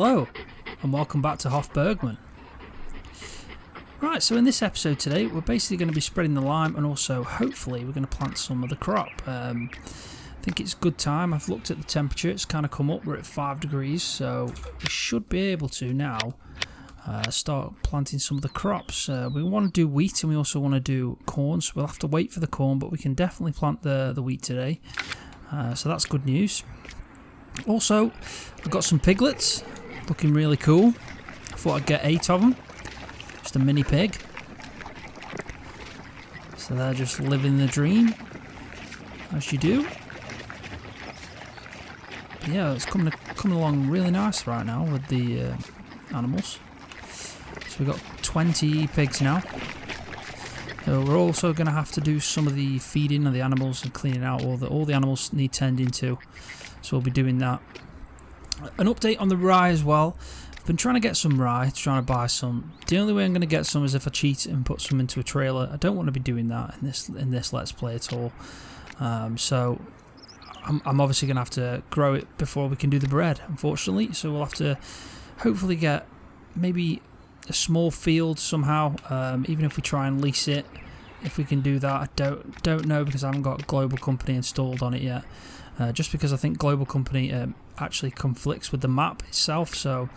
Hello, and welcome back to Hof Bergmann. Right, so in this episode today, we're basically going to be spreading the lime, and also, hopefully, we're going to plant some of the crop. I think it's good time. I've looked at the temperature, it's kind of come up, we're at 5 degrees, so we should be able to now start planting some of the crops. We want to do wheat, and we also want to do corn, so we'll have to wait for the corn, but we can definitely plant the wheat today. So that's good news. Also, I've got some piglets, looking really cool. I thought I'd get 8 of them. Just a mini pig. So they're just living the dream, as you do. But yeah, it's coming along really nice right now with the animals. So we've got 20 pigs now. So we're also going to have to do some of the feeding of the animals and cleaning out. All the animals need tending to. So we'll be doing that. An update on the rye as well. I've been trying to get some rye, trying to buy some. The only way I'm going to get some is if I cheat and put some into a trailer. I don't want to be doing that in this Let's Play at all. So I'm obviously going to have to grow it before we can do the bread, unfortunately. So we'll have to hopefully get maybe a small field somehow, even if we try and lease it. If we can do that, I don't know, because I haven't got Global Company installed on it yet. Just because I think Global Company actually conflicts with the map itself. So,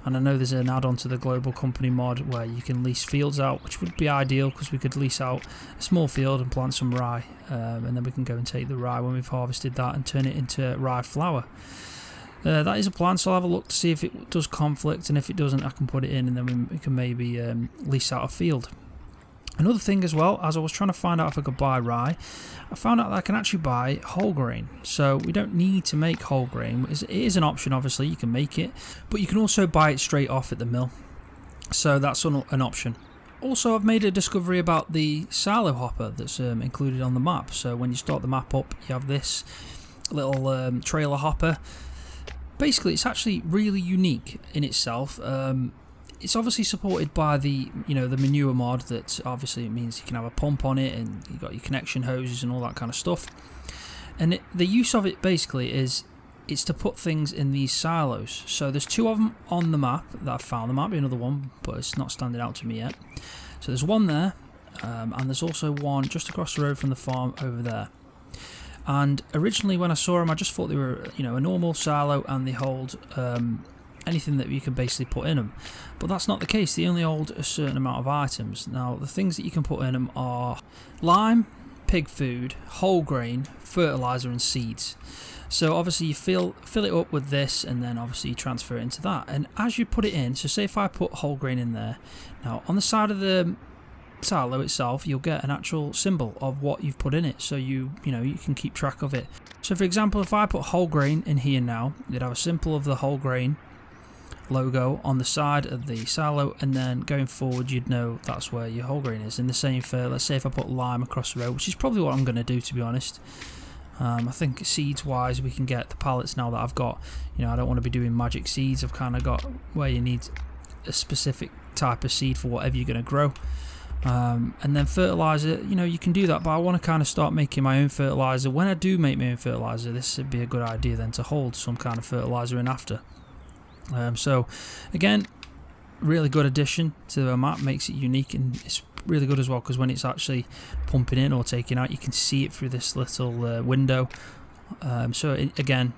and I know there's an add-on to the Global Company mod where you can lease fields out, which would be ideal because we could lease out a small field and plant some rye, and then we can go and take the rye when we've harvested that and turn it into rye flour. That is a plan, so I'll have a look to see if it does conflict, and if it doesn't, I can put it in, and then we can maybe lease out a field. Another thing as well, as I was trying to find out if I could buy rye, I found out that I can actually buy whole grain. So we don't need to make whole grain. It is an option, obviously, you can make it, but you can also buy it straight off at the mill. So that's an option. Also, I've made a discovery about the silo hopper that's included on the map. So when you start the map up, you have this little trailer hopper. Basically, it's actually really unique in itself. It's obviously supported by the manure mod. That obviously it means you can have a pump on it, and you've got your connection hoses and all that kind of stuff. And the use of it basically is it's to put things in these silos. So there's 2 of them on the map that I've found. There might be another one, but it's not standing out to me yet. So there's one there, and there's also one just across the road from the farm over there. And originally when I saw them, I just thought they were a normal silo, and they hold anything that you can basically put in them, but that's not the case. They only hold a certain amount of items. Now the things that you can put in them are lime, pig food, whole grain, fertilizer and seeds. So obviously you fill it up with this, and then obviously you transfer it into that. And as you put it in, so say if I put whole grain in there, now on the side of the silo itself you'll get an actual symbol of what you've put in it, so you can keep track of it. So for example, if I put whole grain in here now, you'd have a symbol of the whole grain logo on the side of the silo, and then going forward you'd know that's where your whole grain is. And the same for, let's say if I put lime across the road, which is probably what I'm going to do, to be honest. I think seeds wise we can get the pallets now that I've got. I don't want to be doing magic seeds. I've kind of got where you need a specific type of seed for whatever you're going to grow. And then fertilizer, you can do that, but I want to kind of start making my own fertilizer. When I do make my own fertilizer, this would be a good idea then to hold some kind of fertilizer in after. So again, really good addition to the map, makes it unique, and it's really good as well because when it's actually pumping in or taking out, you can see it through this little window. Again,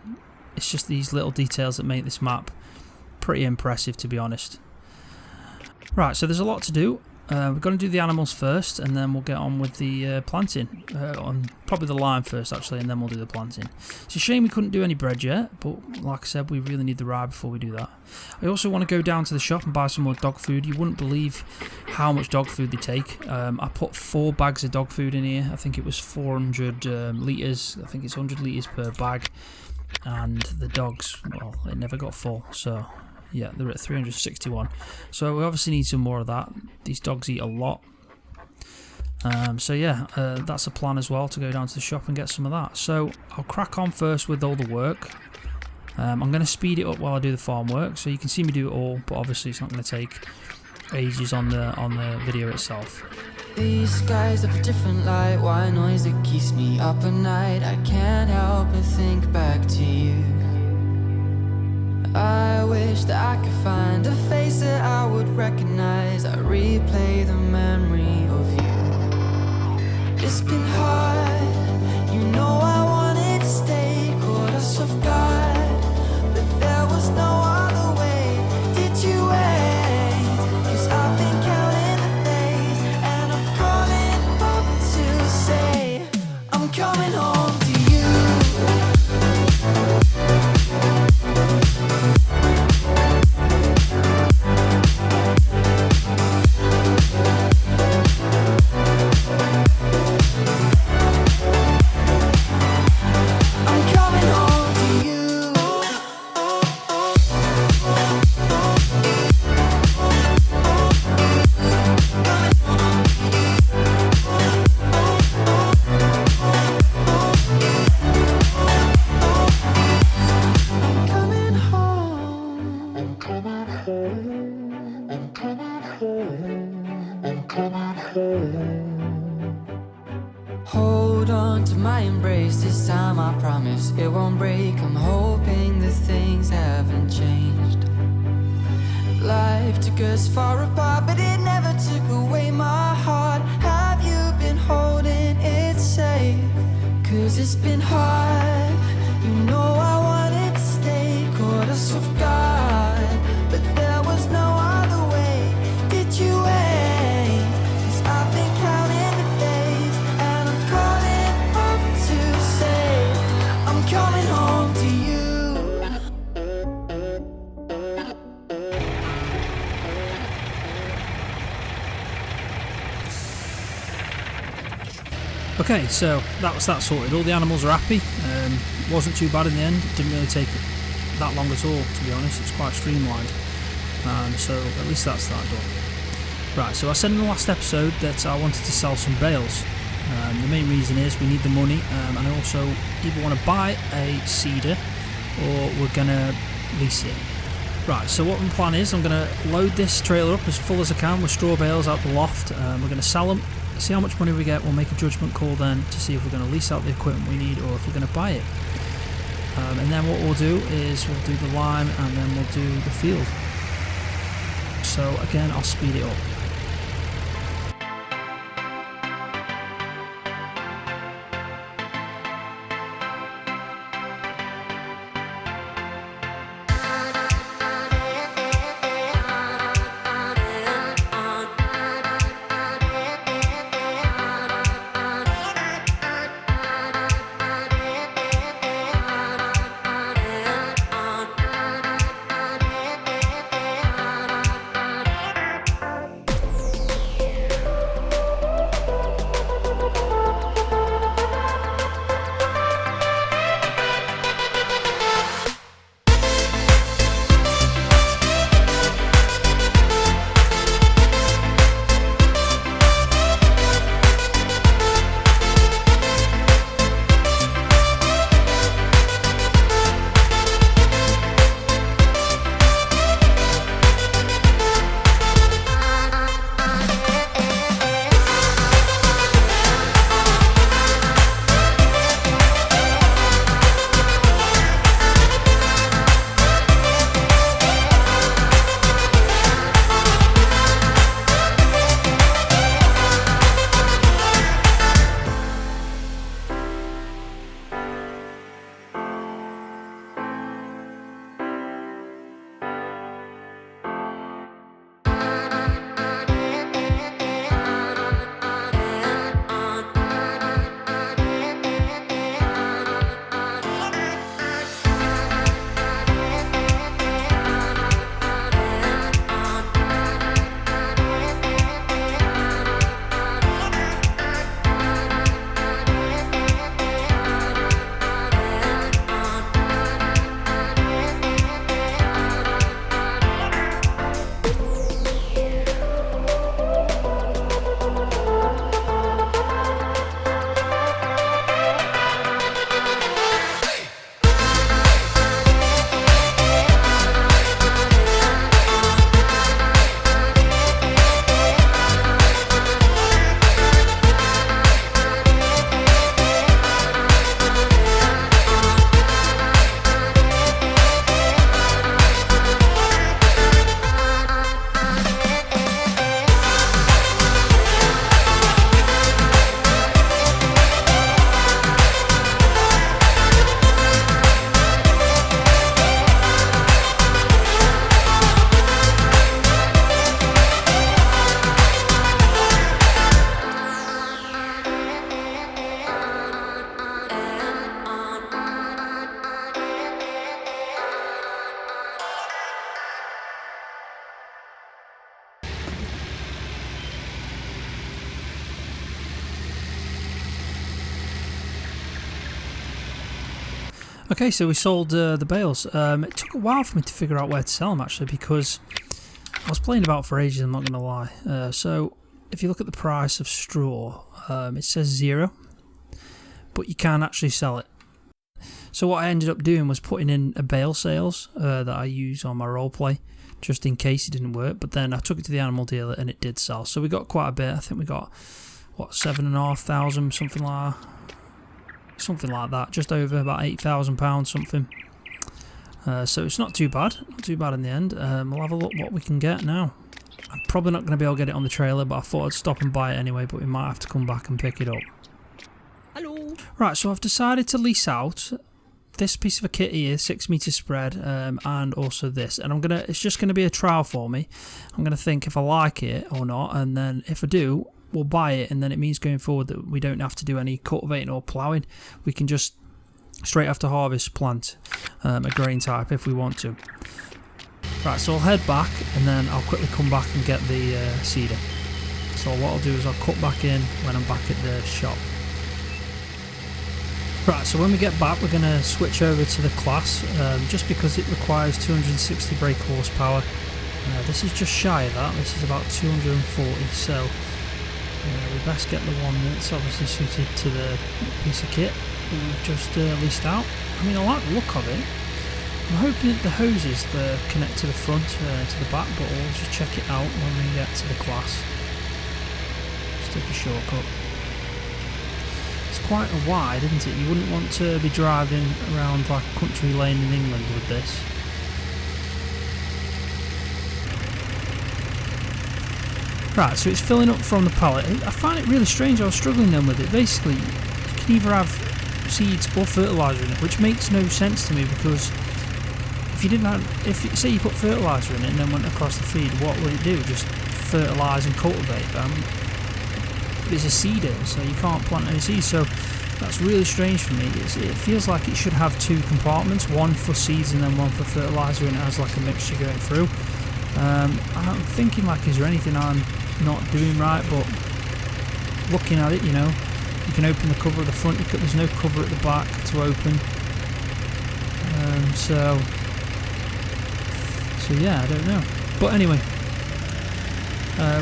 it's just these little details that make this map pretty impressive, to be honest. Right, so there's a lot to do. We're going to do the animals first, and then we'll get on with the planting. On probably the lime first, actually, and then we'll do the planting. It's a shame we couldn't do any bread yet, but like I said, we really need the rye before we do that. I also want to go down to the shop and buy some more dog food. You wouldn't believe how much dog food they take. I put 4 bags of dog food in here. I think it was 400 litres. I think it's 100 litres per bag. And the dogs, well, they never got full, so yeah, they're at 361. So we obviously need some more of that. These dogs eat a lot. So yeah, that's a plan as well, to go down to the shop and get some of that. So I'll crack on first with all the work. I'm going to speed it up while I do the farm work, so you can see me do it all, but obviously it's not going to take ages on the video itself. These skies have a different light, white noise that keeps me up at night. I can't help but think back to you. I wish that I could find a face that I would recognize. I replay the memory of you. It's been hard, you know I wanted to stay, caught us off guard, but there was no other way. Did you wait? 'Cause I've been counting the days, and I'm calling up to say I'm coming home to you. Hold on to my embrace, this time I promise it won't break. I'm hoping that things haven't changed. Life took us far apart, but it never took away my heart. Have you been holding it safe? 'Cause it's been hard, you know I wanted to stay, caught us off guard, but there was no other way. Did you wait? 'Cause I've been counting the days, and I'm calling up to say I'm coming home to you. Okay, so that was that sorted. All the animals are happy. Wasn't too bad in the end. Didn't really take that long at all, to be honest. It's quite streamlined. So at least that's that done. Right, so I said in the last episode that I wanted to sell some bales. The main reason is we need the money, and I also either want to buy a seeder or we're going to lease it. Right, so what my plan is, I'm going to load this trailer up as full as I can with straw bales out the loft. We're going to sell them, see how much money we get. We'll make a judgment call then to see if we're going to lease out the equipment we need or if we're going to buy it. And then what we'll do is we'll do the lime and then we'll do the field. So again, I'll speed it up. Okay, so we sold the bales. It took a while for me to figure out where to sell them actually, because I was playing about for ages, I'm not going to lie. So if you look at the price of straw, it says 0, but you can actually sell it. So what I ended up doing was putting in a bale sales that I use on my roleplay, just in case it didn't work. But then I took it to the animal dealer and it did sell. So we got quite a bit. I think we got, what, 7,500, something like that. Just over about £8,000, something. So it's not too bad. Not too bad in the end. We'll have a look what we can get now. I'm probably not going to be able to get it on the trailer, but I thought I'd stop and buy it anyway. But we might have to come back and pick it up. Hello. Right, so I've decided to lease out this piece of a kit here, 6 meter spread, and also this, and it's just gonna be a trial for me. I'm gonna think if I like it or not, and then if I do, we'll buy it, and then it means going forward that we don't have to do any cultivating or ploughing. We can just straight after harvest plant a grain type if we want to. Right, so I'll head back and then I'll quickly come back and get the seeder. So what I'll do is I'll cut back in when I'm back at the shop. Right, so when we get back we're going to switch over to the class, just because it requires 260 brake horsepower. This is just shy of that, this is about 240, so we best get the one that's obviously suited to the piece of kit that we've just leased out. I mean, I like the look of it. I'm hoping that the hoses connect to the front, to the back, but we'll just check it out when we get to the class. Just take a shortcut. It's quite a wide, isn't it? You wouldn't want to be driving around like a country lane in England with this. Right, so it's filling up from the pallet. I find it really strange. I was struggling then with it. Basically, you can either have seeds or fertiliser in it, which makes no sense to me, because if you didn't have, if say you put fertiliser in it and then went across the feed, what would it do? Just fertilise and cultivate them? It's a seeder, so you can't plant any seeds, so that's really strange for me. It feels like it should have 2 compartments, one for seeds and then one for fertiliser, and it has like a mixture going through. I'm thinking, like, is there anything I'm not doing right? But looking at it, you know, you can open the cover at the front, there's no cover at the back to open. So yeah, I don't know. But anyway,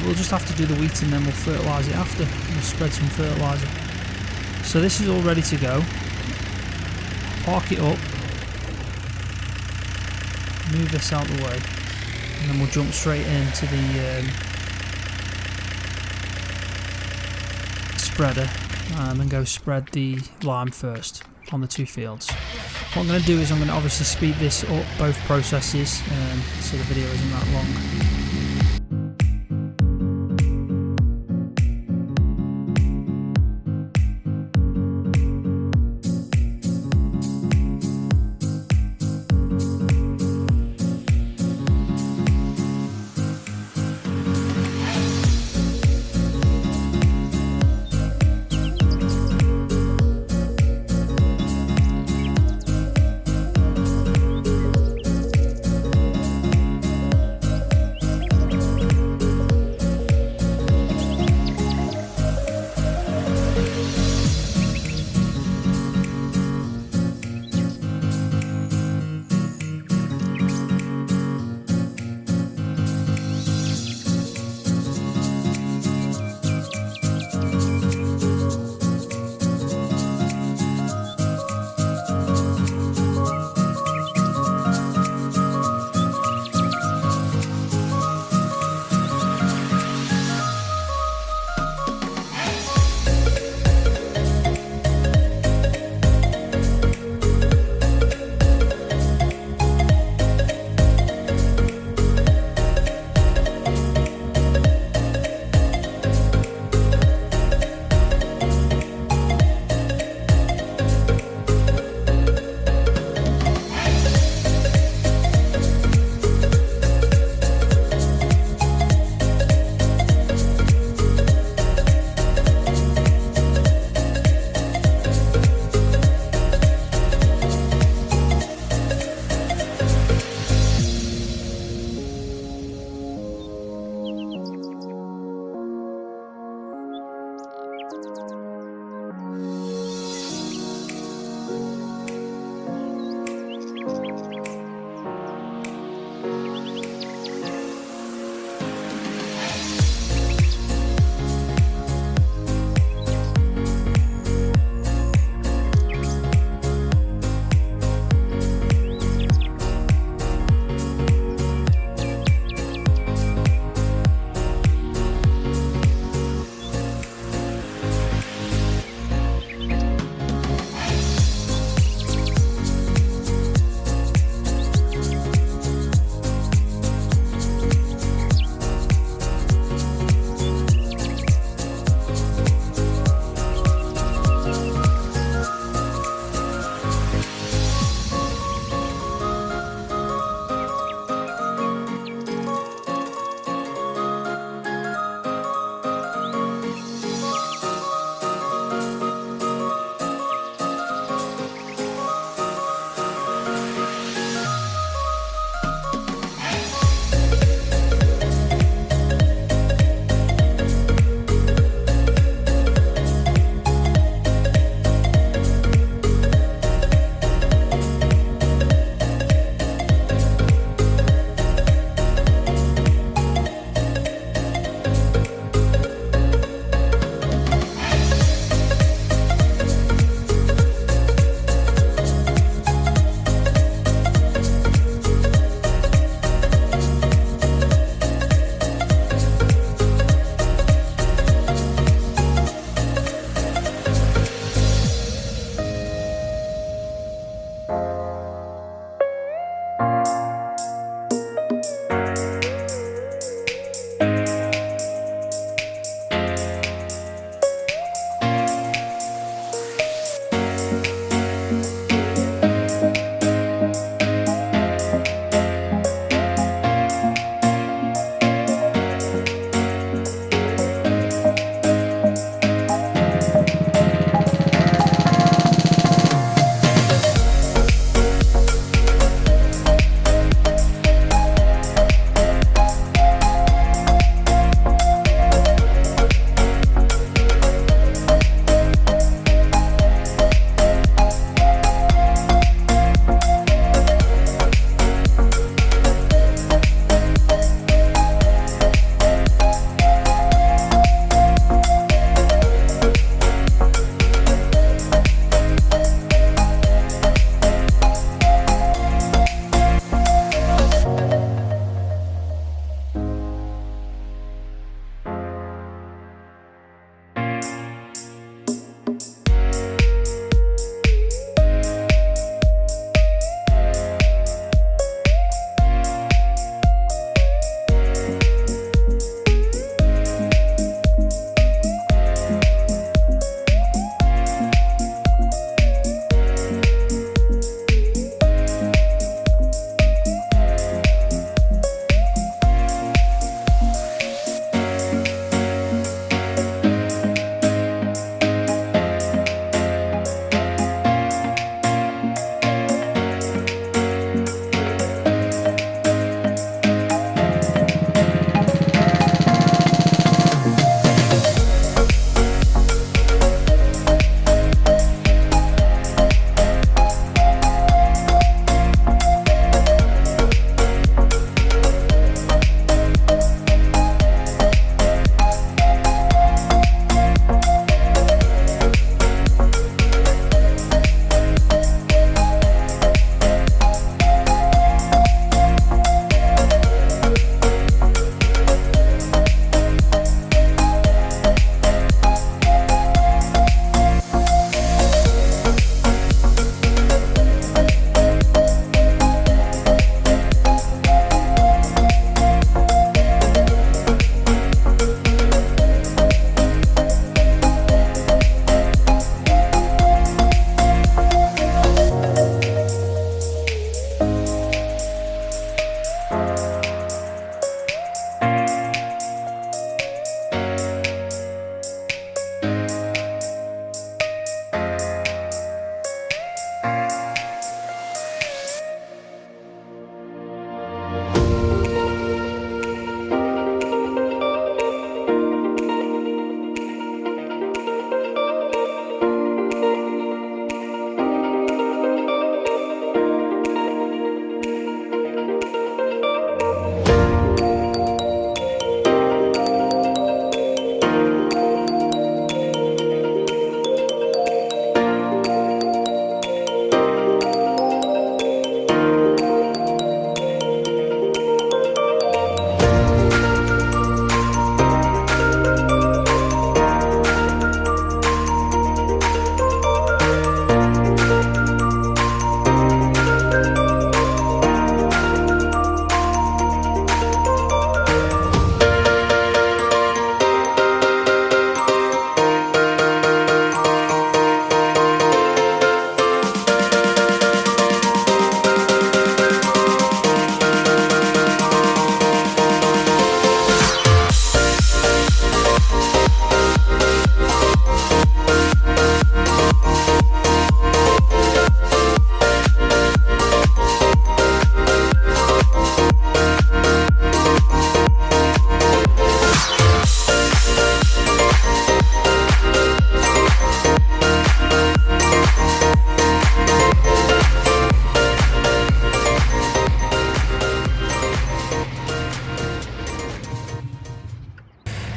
we'll just have to do the wheat and then we'll fertilise it after. We'll spread some fertiliser. So this is all ready to go. Park it up. Move this out of the way. And then we'll jump straight into the spreader and go spread the lime first on the 2 fields. What I'm going to do is I'm going to obviously speed this up, both processes, so the video isn't that long.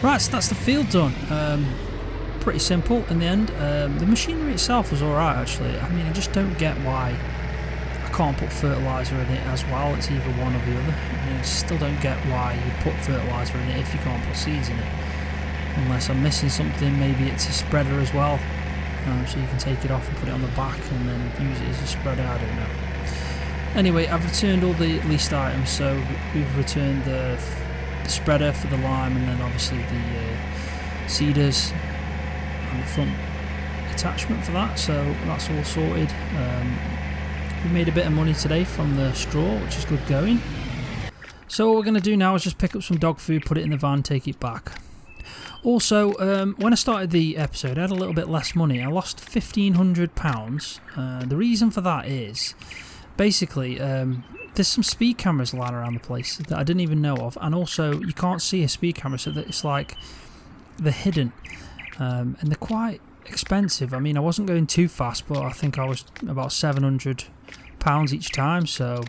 Right, so that's the field done. Pretty simple in the end. The machinery itself was alright actually. I mean, I just don't get why I can't put fertiliser in it as well. It's either one or the other. I mean, I still don't get why you put fertiliser in it if you can't put seeds in it. Unless I'm missing something, maybe it's a spreader as well. So you can take it off and put it on the back and then use it as a spreader, I don't know. Anyway, I've returned all the leased items, so we've returned the spreader for the lime, and then obviously the seeders and the front attachment for that, so that's all sorted. We made a bit of money today from the straw, which is good going. So what we're going to do now is just pick up some dog food, put it in the van, take it back. Also, when I started the episode, I had a little bit less money. I lost £1,500. The reason for that is, basically, there's some speed cameras lying around the place that I didn't even know of, and also you can't see a speed camera, so that it's like they're hidden, and they're quite expensive. I mean, I wasn't going too fast, but I think I was about £700 each time, so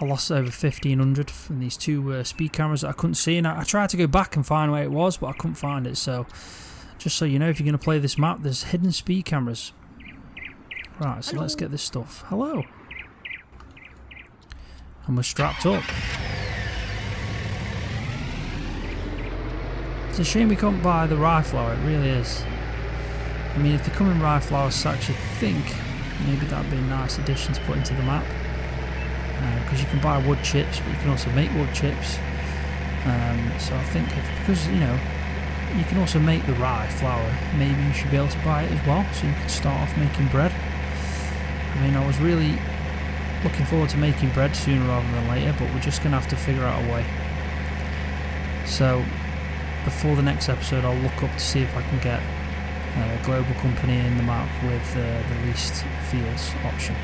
I lost over £1,500 from these two speed cameras that I couldn't see, and I tried to go back and find where it was, but I couldn't find it. So just so you know, if you're going to play this map, there's hidden speed cameras. Right, so let's get this stuff. Hello. And we're strapped up. It's a shame we can't buy the rye flour, it really is. I mean, if they come in rye flour sacks, you'd think maybe that'd be a nice addition to put into the map. Because you can buy wood chips, but you can also make wood chips. So I think because you know you can also make the rye flour, maybe you should be able to buy it as well, so you could start off making bread. I mean, I was really looking forward to making bread sooner rather than later, but we're just going to have to figure out a way. So before the next episode, I'll look up to see if I can get a global company in the map with the leased fields option.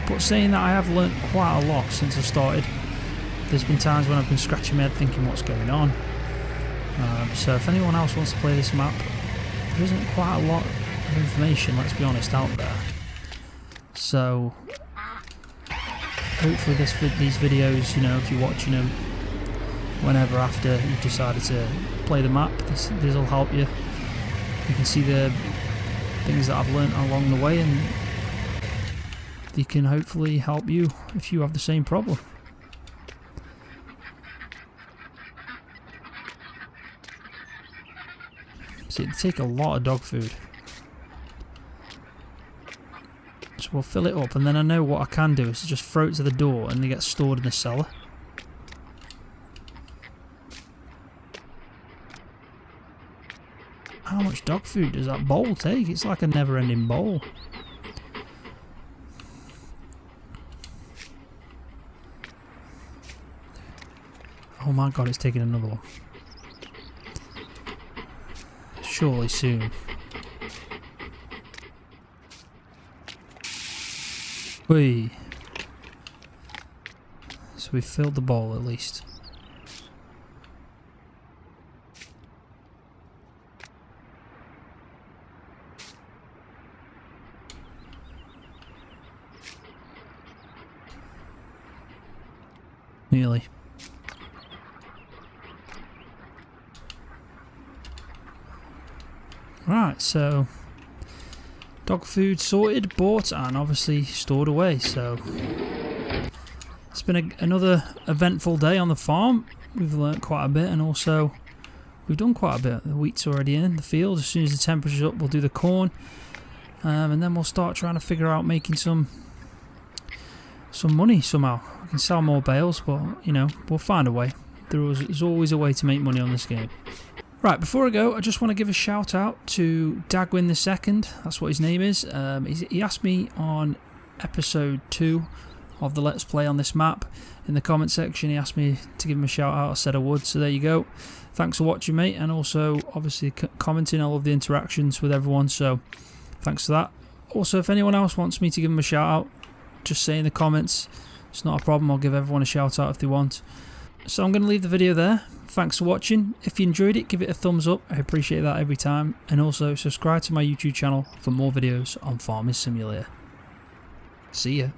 But saying that, I have learnt quite a lot since I started. There's been times when I've been scratching my head thinking what's going on. So if anyone else wants to play this map, there isn't quite a lot of information, let's be honest, out there. So hopefully these videos, you know, if you're watching them whenever after you've decided to play the map, this will help you. You can see the things that I've learnt along the way, and they can hopefully help you if you have the same problem. See, they take a lot of dog food. So we'll fill it up, and then I know what I can do is just throw it to the door and they get stored in the cellar. How much dog food does that bowl take? It's like a never-ending bowl. Oh my god, it's taking another one. Surely soon. Whee. So we filled the bowl at least. Nearly. Right, so dog food sorted, bought, and obviously stored away. So it's been another eventful day on the farm. We've learnt quite a bit, and also we've done quite a bit. The wheat's already in the field. As soon as the temperature's up, we'll do the corn, and then we'll start trying to figure out making some money somehow. We can sell more bales, but you know, we'll find a way. There's always a way to make money on this game. Right, before I go, I just want to give a shout out to Dagwin II, that's what his name is. He asked me on episode 2 of the Let's Play on this map, in the comment section, he asked me to give him a shout out. I said I would, so there you go. Thanks for watching, mate, and also obviously commenting. I love the interactions with everyone, so thanks for that. Also, if anyone else wants me to give him a shout out, just say in the comments. It's not a problem, I'll give everyone a shout out if they want. So I'm going to leave the video there. Thanks for watching. If you enjoyed it, give it a thumbs up. I appreciate that every time. And also subscribe to my YouTube channel for more videos on Farming Simulator. See ya.